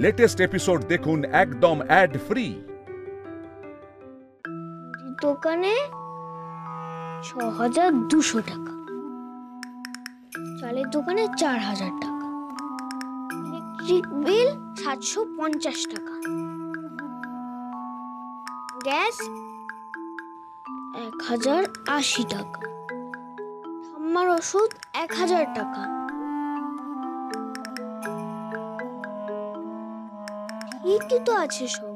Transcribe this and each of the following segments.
Latest episode দেখুন একদম add free. দোকানে ৬,২০০ টাকা, চালের দোকানে ৪,০০০ টাকা, ইলেকট্রিক বিল ৭৫০ টাকা, গ্যাস ১,০৮০ টাকা, ঠাম্মার ওষুধ ১,০০০ টাকা। ঠিকই তো আছে সব,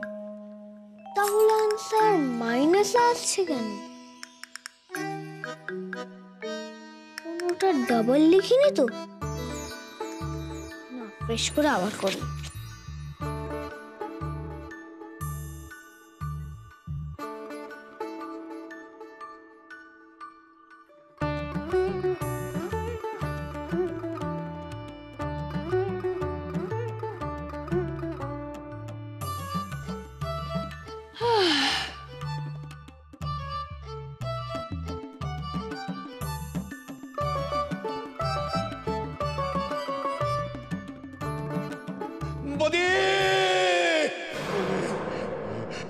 তাহলে আনসার মাইনাসে আসছে কেন? কোনোটা ডাবল লিখিনি তো না, ফ্রেশ করে আবার করি। বদি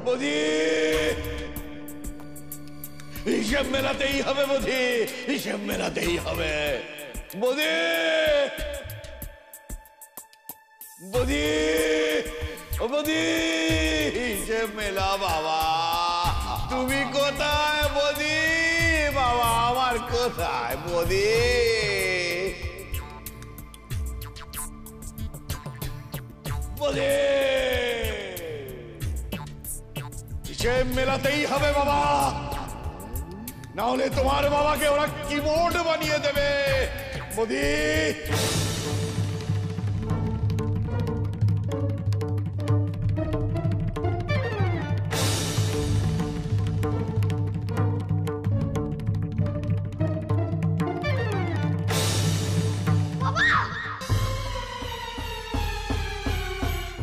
বদি হিসেব মেলাতেই হবে, বদি হিসেব মেলাতেই হবে। বদি বদি ও বদি হিসেব মেলা। বাবা তুমি কোথায়? বদি বাবা আমার কোথায়? বদি হিসেব মেলাতেই হবে বাবা, না হলে তোমার বাবাকে ওরা কিবোর্ড বানিয়ে দেবে। মোদি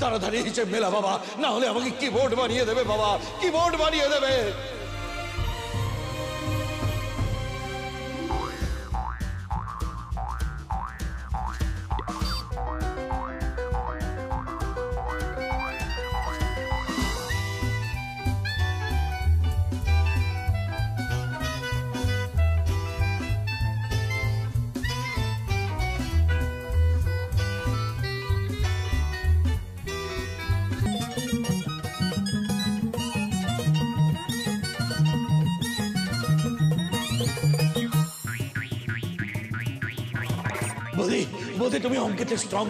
তাড়াতাড়ি হিসেব মেলা বাবা, না হলে আমাকে কিবোর্ড বানিয়ে দেবে বাবা, কিবোর্ড বানিয়ে দেবে। বলতে তুমি অঙ্কেতে স্ট্রং,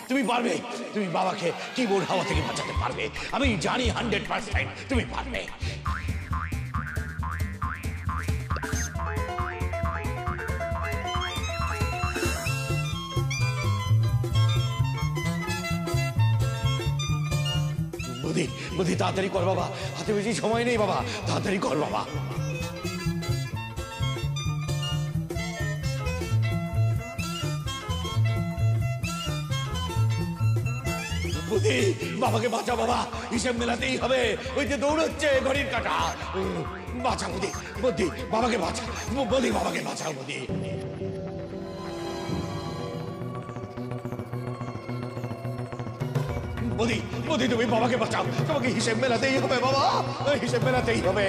তুমি পারবে, তুমি বাবাকে কিবোর্ড হাওয়া থেকে বাঁচাতে পারবে, আমি জানি 100% তুমি পারবে। বুদ্ধি বুদ্ধি তাড়াতাড়ি কর বাবা, হাতে বেশি সময় নেই বাবা, তাড়াতাড়ি কর বাবা। বাবাকে বাঁচা বাবা, হিসেব মেলাতেই হবে, ওই যে দৌড়চ্ছে ঘড়ির কাঁটা। বাঁচা বুদ্ধি, বুদ্ধি বাবাকে বাঁচা, বলি বাবাকে বাঁচাও বুদ্ধি। বুদ্ধি বুদ্ধি তুমি বাবাকে বাঁচাও, তোমাকে হিসেব মেলাতেই হবে বাবা, হিসেব মেলাতেই হবে।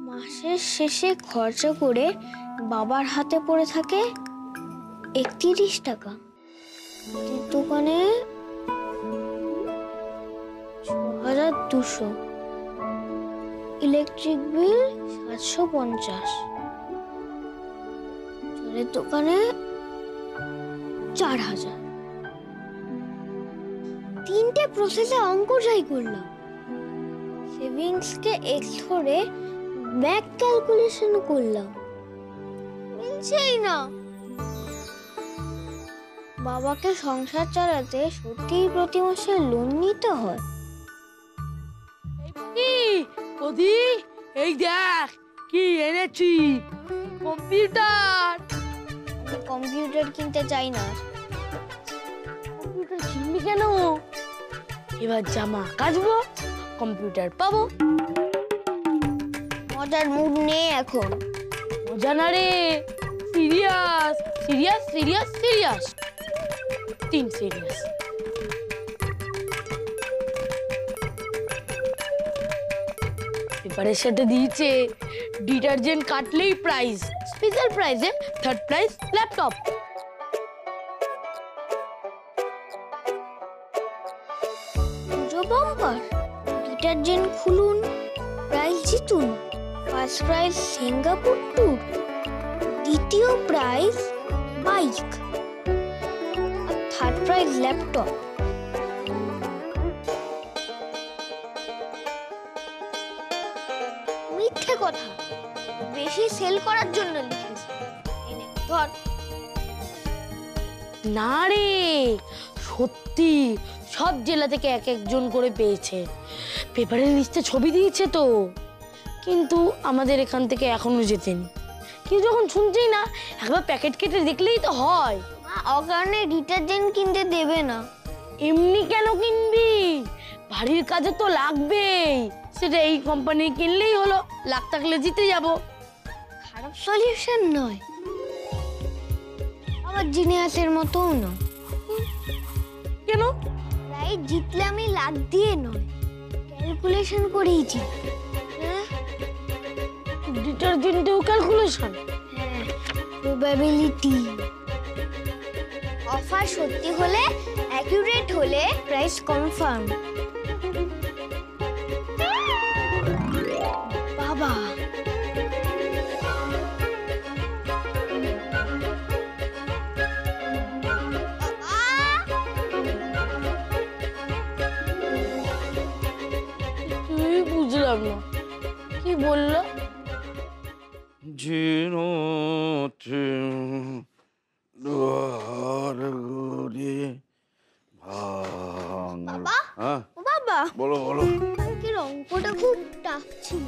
মাসের শেষে খরচা করে বাবার হাতে পড়ে থাকে ৩১ টাকা, দোকানে ৬,২০০, ইলেকট্রিক বিল ৭৫০, চালের দোকানে ৪,০০০। তিনটে প্রসেসে অঙ্ক ট্রাই করলাম, সেভিংসকে এক্স ধরে ব্যাক ক্যালকুলেশন করলাম, মিলছেই না। বাবাকে সংসার চালাতে সত্যিই প্রতি মাসে লোন নিতে হয়? বৌদি, এই দেখ কি এনেছি, কম্পিউটার। আমি কম্পিউটার কিনতে চাই না। কম্পিউটার কিনবি কেন? এবার জামা কাচবো, কম্পিউটার পাবো। মজার মুড নেই এখন। মজা না রে, serious serious serious serious, 3 serious. পেপারের সাথে দিয়েছে ডিটারজেন্ট কাটলেই প্রাইজ, স্পেশাল প্রাইজে 3rd prize laptop. Puja bumper, detergent খুলুন, প্রাইজ জিতুন। ফার্স্ট প্রাইজ সিঙ্গাপুর ট্যুর, দ্বিতীয় প্রাইজ বাইক, আর 3rd প্রাইজ ল্যাপটপ। মিথ্যে কথা, বেশি সেল করার জন্য লিখেছে। এনে ধর। না রে, সত্যি সব জেলা থেকে এক একজন করে পেয়েছে। পেপারের লিস্টে ছবি দিয়েছে তো, কিন্তু আমাদের এখান থেকে এখনো যেতেনি। কেউ যখন শুনছেই না, একবার প্যাকেট কেটে দেখলেই তো হয়। মা অকারণে ডিটারজেন্ট কিনতে দেবে না। এমনি কেন কিনবি? বাড়ির কাজে তো লাগবেই, সেটা এই কোম্পানি কিনলেই হলো, লাখ থাকলে জিতে যাব। খারাপ সলিউশন নয়, আবার জিনিয়াসের মতোও নয়। কেন? প্রাইজ জিতলে আমি লাখ দিয়ে নয়, ক্যালকুলেশন করেই জিতবো। হ্যাঁ ডিটারজেন্টেও ক্যালকুলেশন? হ্যাঁ, প্রবাবিলিটি। অফার সত্যি হলে, অ্যাকুরেট হলে প্রাইস কনফার্ম। বাবা, তুই বুঝলাম না, কি বললো? বাবা, হ্যাঁ ও বাবা, বলো বলো। কালকের অঙ্কটা খুব টাফ ছিল।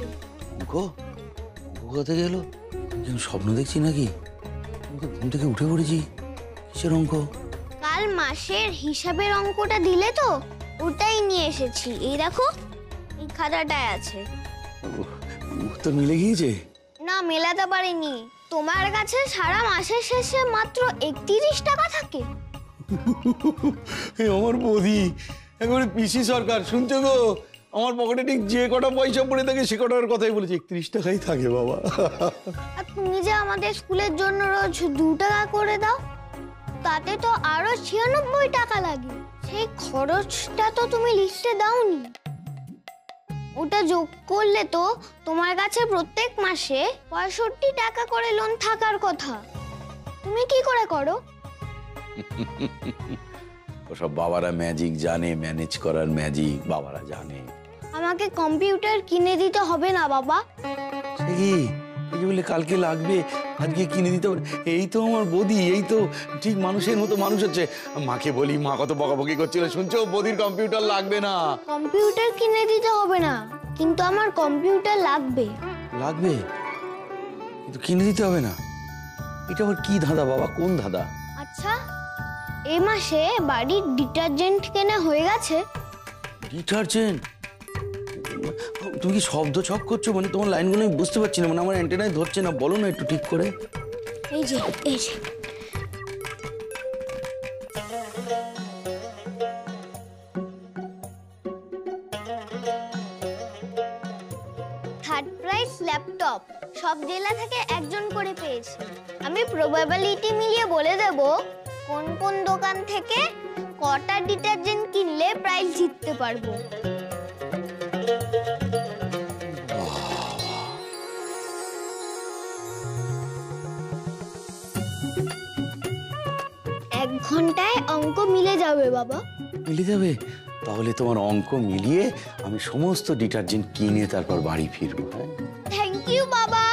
অঙ্ক? অঙ্ক কোথা গেল? আমি স্বপ্ন দেখছি নাকি? আমি তো ঘুম থেকে উঠে পড়েছি। কিসের অঙ্ক? কাল মাসের হিসাবের অঙ্কটা দিলে তো, ওটাই নিয়ে এসেছি। এই দেখো, এই খাতাটায় আছে। উত্তর মিলে গিয়েছে? না, মেলাতে পারিনি। তোমার কাছে সারা মাসের শেষে মাত্র 31 টাকা থাকে। আমার বৌদি একেবারে পিসি সরকার, শুনছো গো? আমার পকেটে ঠিক যে কটা পয়সা পড়ে থাকে সে কটার কথাই বলেছে, 31 টাকাই থাকে বাবা। আর তুমি যে আমাদের স্কুলের জন্য রোজ 2 টাকা করে দাও, তাতে তো আরো 96 টাকা লাগে। সেই খরচটা তো তুমি লিস্টে দাওনি। ওটা যোগ করলে তো তোমার কাছে প্রত্যেক মাসে 65 টাকা করে লোন থাকার কথা। তুমি কি করে করো? ওসব বাবারা ম্যাজিক জানে, ম্যানেজ করার ম্যাজিক বাবারা জানে। আমাকে কম্পিউটার কিনে দিতে হবে না বাবা? সে কি, এই যে বলে কালকে লাগবে আজকে কিনে দিতে হবে? এই তো আমার বৌদি, এই তো ঠিক মানুষের মতো মানুষ হচ্ছে। মাকে বলি, মা কত বকাবকি করছিল, শুনছো? বৌদির কম্পিউটার লাগবে না। কম্পিউটার কিনে দিতে হবে না, কিন্তু আমার কম্পিউটার লাগবে। লাগবে কিন্তু কিনে দিতে হবে না? এটা আবার কি ধাঁধা বাবা, কোন ধাঁধা? আচ্ছা, এই মাসে বাড়ির ডিটারজেন্ট কেনা হয়ে গেছে। ডিটারজেন্ট? তুমি কি শব্দ ছক করছো? মানে তোমার লাইনগুলো আমি বুঝতে পারছি না, মানে আমার অ্যান্টেনায় ধরছে না। বলো না একটু ঠিক করে। এই যে, এই যে। থার্ড প্রাইজ ল্যাপটপ, সব জেলা থেকে একজন করে পেয়েছে। আমি প্রবাবিলিটি মিলিয়ে বলে দেব কোন কোন দোকান থেকে কটা ডিটারজেন্ট কিনলে প্রাইজ জিততে পারবো। এক ঘন্টায় অঙ্ক মিলে যাবে বাবা। মিলে যাবে? তাহলে তোমার অঙ্ক মিলিয়ে আমি সমস্ত ডিটারজেন্ট কিনে তারপর বাড়ি ফিরবো। হ্যাঁ, থ্যাংক ইউ বাবা।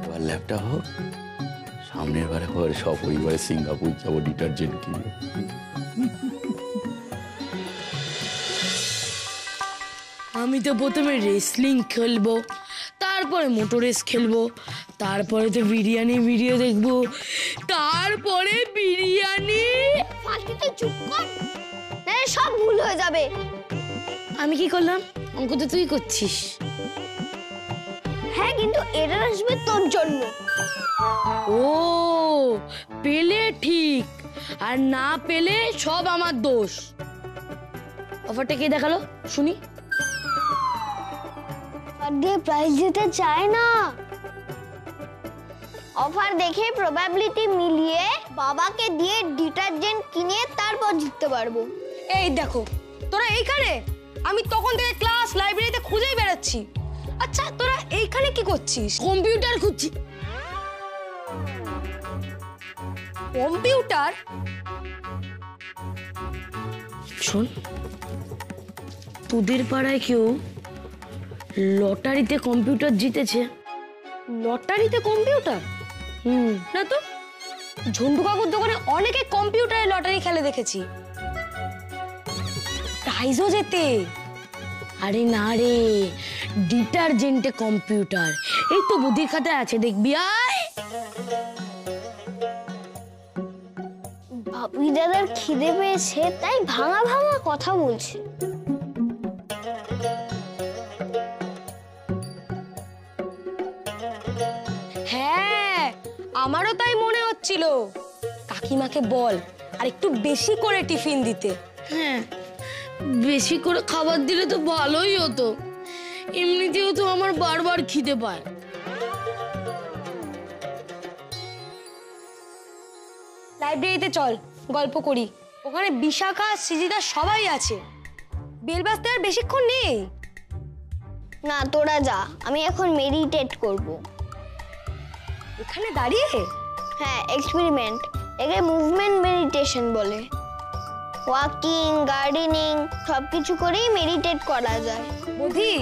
এবার ল্যাপটপ হোক, সামনের বারে পরে সপরিবারে সিঙ্গাপুর যাবো ডিটারজেন্ট কিনে। আমি তো প্রথমে রেসলিং খেলবো, তারপরে মোটর রেস খেলবো, তারপরে তো বিরিয়ানি ভিডিও দেখবো, তারপরে বিরিয়ানি। ফালতু তুই চুপ কর, নাহলে সব ভুল হয়ে যাবে। আমি কি করলাম? অঙ্ক তো তুই করছিস। হ্যাঁ, কিন্তু এরর আসবে তোর জন্য। ও, পেলে ঠিক, আর না পেলে সব আমার দোষ। অফারটা কে দেখালো শুনি? অফার দিয়ে প্রাইজ দিতে চায় না। অফার দেখে প্রবাবিলিটি মিলিয়ে বাবাকে দিয়ে ডিটারজেন্ট কিনে তারপর জিততে পারবো। এই দেখো তোরা এইখানে, আমি তখন থেকে ক্লাস লাইব্রেরিতে খুঁজেই বেড়াচ্ছি। আচ্ছা তোরা এইখানে কি করছিস? কম্পিউটার খুঁজছি। কম্পিউটার? শোন, তোদের পাড়ায় কেউ লটারিতে কম্পিউটার জিতেছে। লটারিতে কম্পিউটার? না তো, ঝন্টু কাকুর দোকানে অনেকে কম্পিউটারে লটারি খেলে দেখেছি, প্রাইজও জেতে। আরে না রে, ডিটারজেন্টে কম্পিউটার। এই তো বুদ্ধির খাতায় আছে, দেখবি আয়। ভাবি দাদার খিদে পেয়েছে, তাই ভাঙা ভাঙা কথা বলছে। হ্যাঁ, আমারও তাই মনে হচ্ছিল। কাকিমাকে বল আর একটু বেশি করে টিফিন দিতে। হ্যাঁ, বেশি করে খাবার দিলে তো ভালোই হতো। এমনিতেও তো আমার বারবার খিদে পায়। লাইব্রেরিতে চল, গল্প করি। ওখানে বিশাখা, সৃজিতা সবাই আছে। বেল বাজতে আর বেশিক্ষণ নেই। না, তোরা যা, আমি এখন মেডিটেট করব। এখানে দাঁড়িয়ে? হ্যাঁ, এক্সপেরিমেন্ট। একে মুভমেন্ট মেডিটেশন বলে। ওয়াকিং, গার্ডেনিং সবকিছু করেই মেডিটেট করা যায়। বধি,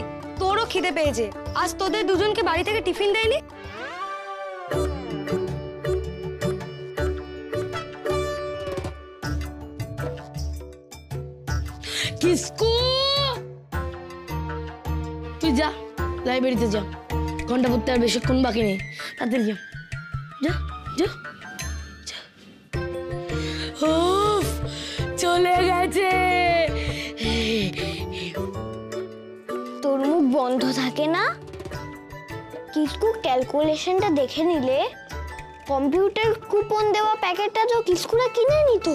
তোরও খিদে পেয়েছে। আজ তোদের দুজনকে বাড়ি থেকে টিফিন দেয়নি? কিসকু, তুই যা, লাইব্রেরিতে যা। ঘন্টা পড়তে আর বেশিক্ষণ বাকি নেই, তাড়াতাড়ি যা। যা যা যা। উফ, চলে গেছে। তোর মুখ বন্ধ থাকে না? কিসকু, ক্যালকুলেশনটা দেখে নিলে কম্পিউটার কুপন দেওয়া প্যাকেটটা তো কিস্কুরা কিনে নিত।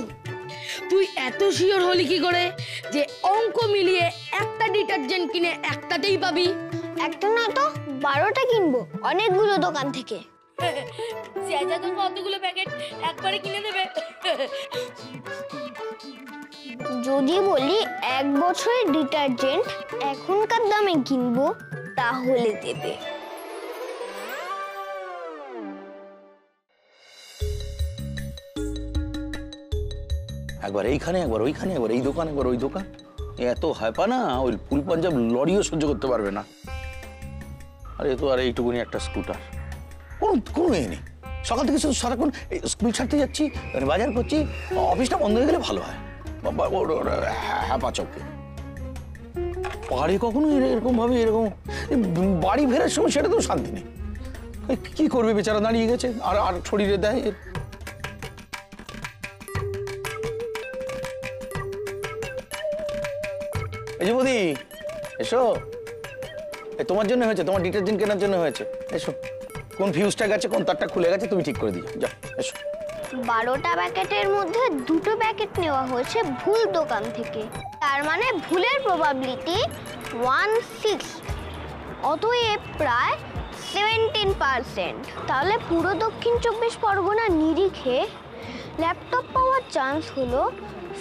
তুই এত শিওর হলি কি করে যে অঙ্ক মিলিয়ে একটা ডিটারজেন্ট কিনে একটাতেই পাবি? একটা না তো 12টা কিনবো অনেকগুলো দোকান থেকে। চেঁচা তো কতগুলো প্যাকেট একবারে কিনে দেবে? যদি বলি 1 বছরের ডিটারজেন্ট এখনকার দামে কিনবো, তাহলে দেবে। একবার এইখানে, একবার ওইখানে, একবার এই দোকান, একবার ওই দোকান। এত হাইপা না, ওই ফুল পাঞ্জাব লরিও সহ্য করতে পারবে না। আর এ তো আর এইটুকুনি একটা স্কুটার, কোনো এ নেই। সকাল থেকে শুধু সারাক্ষণ স্কুল ছাড়তে যাচ্ছি, মানে বাজার করছি। অফিসটা বন্ধ হয়ে গেলে ভালো হয়। হ্যাপা চৌকে পাহাড়ে কখনো এরকম ভাবে, এরকম বাড়ি ফেরার সময় সেটা তো শান্তি নেই। কি করবে বেচারা, দাঁড়িয়ে গেছে আর আর শরীরে দেয়। এই যে বৌদি, এসো। তোমার জন্য হয়েছে, তোমার ডিটারজেন্ট কেনার জন্য হয়েছে। এসো, কোন ফিউজটা গেছে, কোন তারটা খুলে গেছে, তুমি ঠিক করে দিও। যাও, এসো। 12টা প্যাকেটের মধ্যে 2টো প্যাকেট নেওয়া হয়েছে ভুল দোকান থেকে। তার মানে ভুলের প্রবাবিলিটি 1/6। অতএব প্রায় 17%। তাহলে পুরো দক্ষিণ 24 পরগনা নিরিখে ল্যাপটপ পাওয়ার চান্স হলো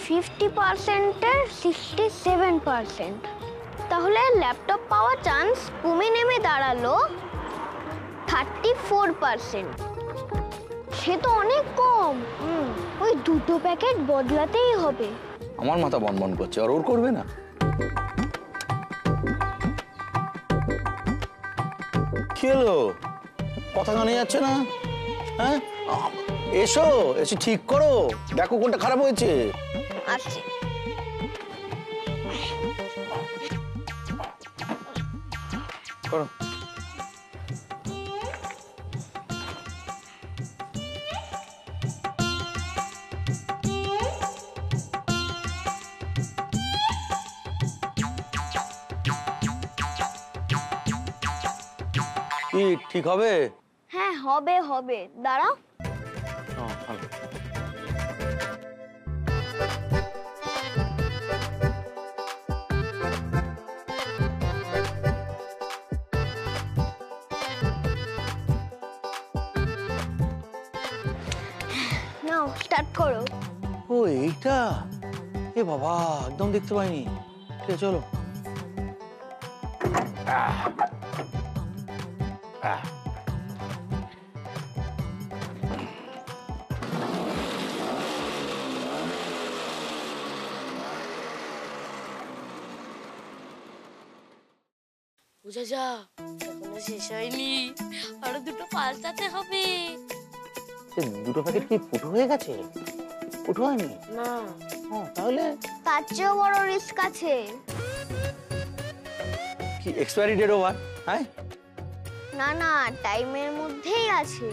50%-এর 67%। তাহলে ল্যাপটপ পাওয়ার চান্স কমে নেমে দাঁড়ালো 34%। সে তো অনেক কম। ওই 2টো প্যাকেট বদলাতেই হবে। আমার মাথা বনবন করছে, আর ওর করবে না? কি হলো, কথা কানে যাচ্ছে না? হ্যাঁ, এসো, এসে ঠিক করো, দেখো কোনটা খারাপ হয়েছে। আচ্ছা, করো। কি ঠিক হবে? হ্যাঁ হবে হবে, দাঁড়াও। ভালো। নাও স্টার্ট করো। ও এইটা, এ বাবা একদম দেখতে পাইনি। ঠিক আছে চলো। বুঝা যা, এখনো শেষ হয়নি, আরো দুটো পাল্টাতে হবে। দুটো প্যাকেট কি ফুটো হয়ে গেছে? ফুটো হয়নি না। তাহলে তার চেয়েও বড় রিস্ক আছে। কি এক্সপায়ারি ডেট ওভার? হ্যাঁ না না, টাইমের মধ্যেই আছে,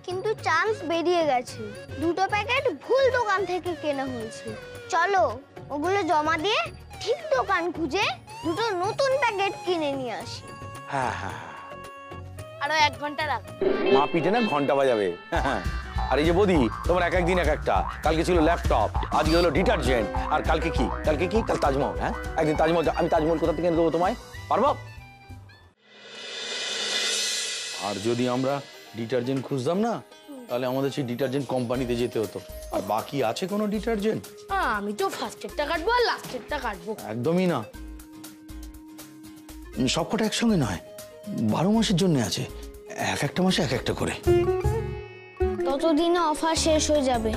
কিন্তু চান্স বেরিয়ে গেছে। দুটো প্যাকেট ভুল দোকান থেকে কেনা হয়েছে। চলো ওগুলো জমা দিয়ে ঠিক দোকান খুঁজে দুটো নতুন প্যাকেট কিনে নিয়ে আসি। হ্যাঁ হ্যাঁ, আরো 1 ঘন্টা রাখ। মা পিঠে না ঘন্টা বাজাবে। আর এই যে বৌদি, তোমার এক একদিন এক একটা। কালকে ছিল ল্যাপটপ, আজকে হলো ডিটারজেন্ট, আর কালকে কি? কাল তাজমহল। হ্যাঁ একদিন তাজমহল। আমি তাজমহল কোথা থেকে এনে দেবো তোমায়? পারবো? আর যদি আমরা ডিটারজেন্ট খুঁজতাম না, তাহলে আমাদের সেই ডিটারজেন্ট কোম্পানিতে যেতে হতো। আর বাকি আছে কোনো ডিটারজেন্ট? আমি তো ফার্স্টেরটা কাটবো আর লাস্টেরটা কাটবো। একদমই না, সবকটা একসঙ্গে নয়, 12 মাসের জন্য আছে, এক একটা মাসে এক একটা করে। ততদিনে অফার শেষ হয়ে যাবে।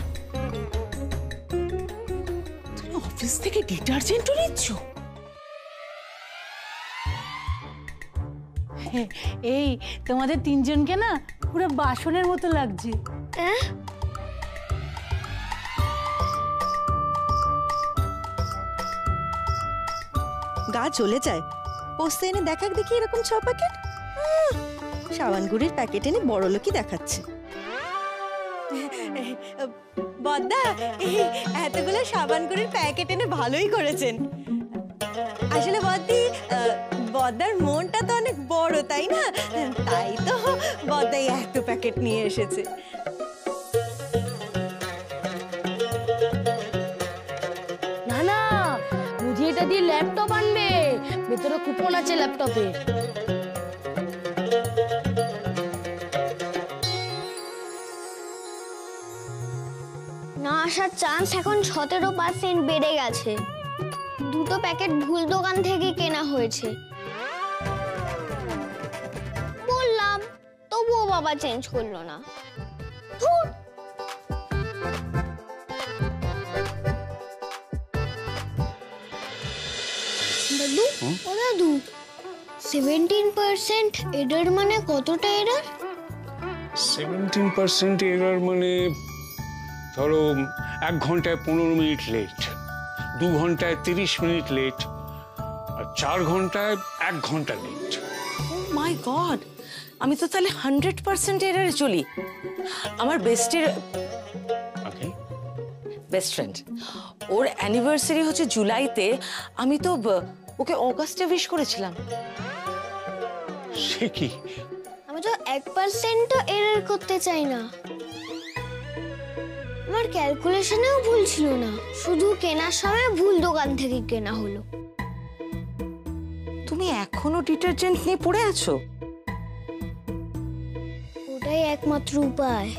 তুমি অফিস থেকে ডিটারজেন্টও নিচ্ছ? এই তোমাদের তিনজনকে না পুরো বাসনের মতো লাগছে। গা জ্বলে যায়। পোস্তে এনে দেখাক দেখি এরকম 6 প্যাকেট। সাবান গুঁড়ির প্যাকেট এনে বড় লোকই দেখাচ্ছে। বদ্দা, এতগুলো সাবান গুঁড়ির প্যাকেট এনে ভালোই করেছেন। আসলে বদ্দি, বদ্দার মনটা তো অনেক বড়, তাই না? তাই তো বদ্দাই এত প্যাকেট নিয়ে এসেছে। না না, বুঝি এটা দিয়ে ল্যাপটপ আনবে, ভেতরে কুপন আছে ল্যাপটপে। না আসার চান্স এখন 17% বেড়ে গেছে। দুটো প্যাকেট ভুল দোকান থেকে কেনা হয়েছে। বললাম, তবুও বাবা চেঞ্জ করলো না। ধুর। দাদু, ও দাদু, 17% এরর মানে কতটা এরর? 17% এরর মানে ধরো 1 ঘন্টায় 15 মিনিট লেট, 2 ঘন্টায় 30 মিনিট লেট, আর 4 ঘন্টায় 1 ঘন্টা লেট। মাই গড, আমি তো তাহলে 100% এরারে চলি। আমার বেস্ট ফ্রেন্ড, ওর অ্যানিভার্সারি হচ্ছে জুলাইতে, আমি তো ওকে অগাস্টে উইশ করেছিলাম। সে কি? আমি তো 1%ও এরর করতে চাই না। আমার ক্যালকুলেশনেও ভুল ছিল না, শুধু কেনার সময় ভুল দোকান থেকে কেনা হলো। তুমি এখনো ডিটারজেন্ট নিয়ে পড়ে আছো? ওটাই একমাত্র উপায়।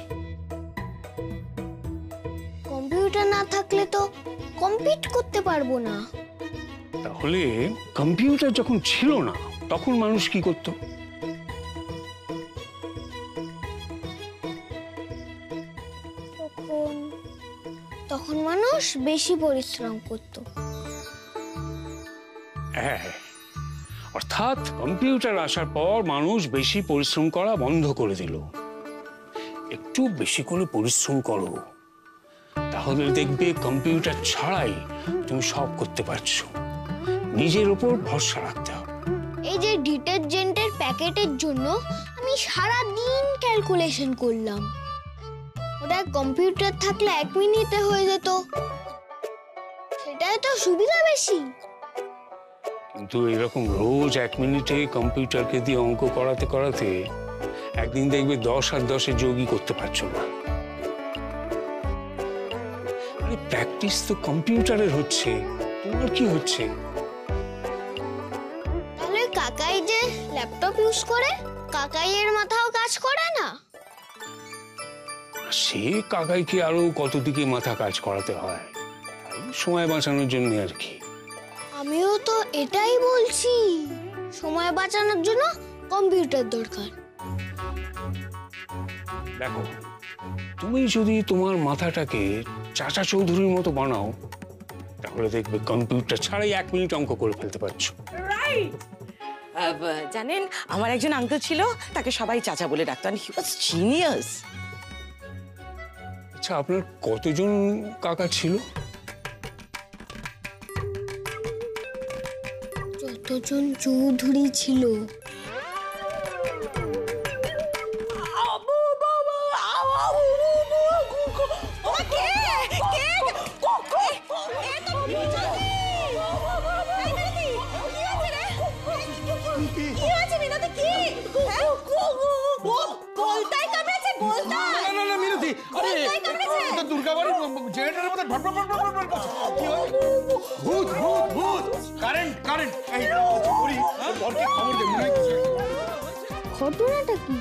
কম্পিউটার না থাকলে তো কম্পিট করতে পারবো না। তাহলে কম্পিউটার যখন ছিল না, তখন মানুষ কি করত? তখন মানুষ বেশি পরিশ্রম করত। হ্যাঁ, অর্থাৎ কম্পিউটার আসার পর মানুষ বেশি পরিশ্রম করা বন্ধ করে দিল। একটু বেশি করে পরিশ্রম করো, তাহলে দেখবে কম্পিউটার ছাড়াই তুমি সব করতে পারছো। নিজের উপর ভরসা রাখতে হবে। এই যে ডিটারজেন্টের প্যাকেটের জন্য আমি সারা দিন ক্যালকুলেশন করলাম। ওটা কম্পিউটার থাকলে 1 মিনিটে হয়ে যেত, সেটাই তো সুবিধা বেশি। কিন্তু এরকম রোজ 1 মিনিটে কম্পিউটারকে দিয়ে অঙ্ক করাতে করাতে একদিন দেখবে 10 আর 10 যোগই করতে পারছো না। আরে প্র্যাকটিস তো কম্পিউটারের হচ্ছে, তোমার কি হচ্ছে? তাহলে কাকাই যে ল্যাপটপ ইউজ করে, কাকাইয়ের মাথাও কাজ করে না? সে কাকাইকে আরো কত দিকে মাথা কাজ করাতে হয়, সময় বাঁচানোর জন্য আর কি। আমিও তো এটাই বলছি, সময় বাঁচানোর জন্য কম্পিউটার দরকার। দেখো, তুমি যদি তোমার মাথাটাকে চাচা চৌধুরীর মতো বানাও, তাহলে দেখবে কম্পিউটার ছাড়াই 1 মিনিট অঙ্ক করে ফেলতে পারছো। রাইট। জানেন, আমার একজন আঙ্কেল ছিল, তাকে সবাই চাচা বলে ডাকতেন। হি ওয়াজ জিনিয়াস। আচ্ছা, আপনার কতজন কাকা ছিল? যতজন চৌধুরী ছিল। ঘটনাটা কি?